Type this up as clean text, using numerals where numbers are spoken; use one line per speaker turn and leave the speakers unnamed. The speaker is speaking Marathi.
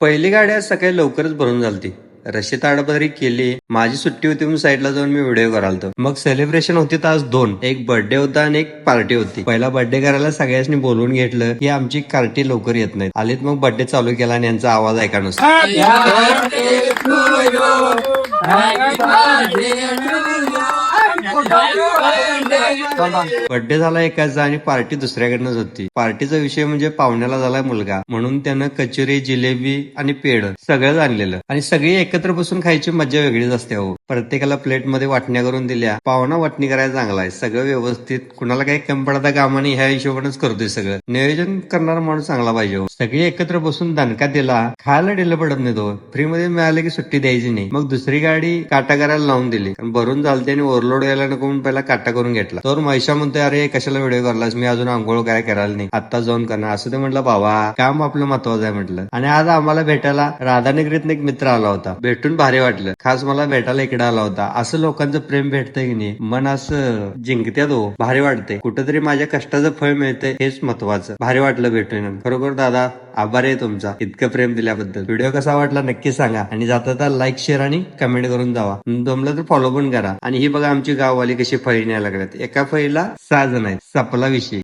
पहिली गाडी आज सकाळी लवकरच भरून झालती. रशी ताडपदरी केली. माझी सुट्टी होती म्हणून साईडला जाऊन मी व्हिडिओ करालतो. मग सेलिब्रेशन होती आज दोन, एक बर्थडे होता आणि एक पार्टी होती. पहिला बर्थडे करायला सगळ्यांनी बोलवून घेतलं की आमची कार्टी लवकर येत नाहीत. आलीत मग बर्थडे चालू केला आणि यांचा आवाज ऐका नुसता. बर्थडे झाला एकाचा आणि पार्टी दुसऱ्याकडनंच होती. पार्टीचा विषय म्हणजे पाहुण्याला झालाय मुलगा, म्हणून त्यानं कचोरी, जिलेबी आणि पेढ सगळंच आणलेलं आणि सगळी एकत्र बसून खायची मजा वेगळीच असते. हो, प्रत्येकाला प्लेट मध्ये वाटण्या करून दिल्या. पाहुणा वाटणी करायला चांगला आहे, सगळं व्यवस्थित, कुणाला काही कमी पडता कामा नाही, ह्या हिशोबानेच करतोय. सगळं नियोजन करणारा माणूस चांगला पाहिजे. हो, सगळी एकत्र बसून दणका दिला. खायला दिलं पडत नाही. तो फ्री मध्ये मिळालं की सुट्टी द्यायची नाही. मग दुसरी गाडी काटा करायला लावून दिली. भरून चालते आणि ओव्हरलोड यायला नको म्हणून पहिला काटा करून घेतला. तर महिषा म्हणतोय, अरे कशाला व्हिडिओ करलास, मी अजून आंघोळ काय करायला नाही, आता जाऊन करणार. असं ते म्हटलं, बाबा काम आपलं महत्वाचं आहे म्हटलं. आणि आज आम्हाला भेटायला राधानगरीत एक मित्र आला होता. भेटून भारी वाटलं. खास मला भेटायला इकडे आला होता. असं लोकांचं प्रेम भेटतंय की नाही, मन असं जिंकत्यात. हो, भारी वाटतंय. कुठंतरी माझ्या कष्टाचं फळ मिळतंय, हेच महत्वाचं. भारी वाटलं भेटून. खरोखर दादा आभार आहे तुमचा इतकं प्रेम दिल्याबद्दल. व्हिडिओ कसा वाटला नक्की सांगा आणि जाता तर लाईक, शेअर आणि कमेंट करून जावा. जमलं तर फॉलो पण करा. आणि ही बघा आमची गाववाली कशी फळी न्यायला लागल्यात. एका फळीला 6 जण आहेत. सपला विषय.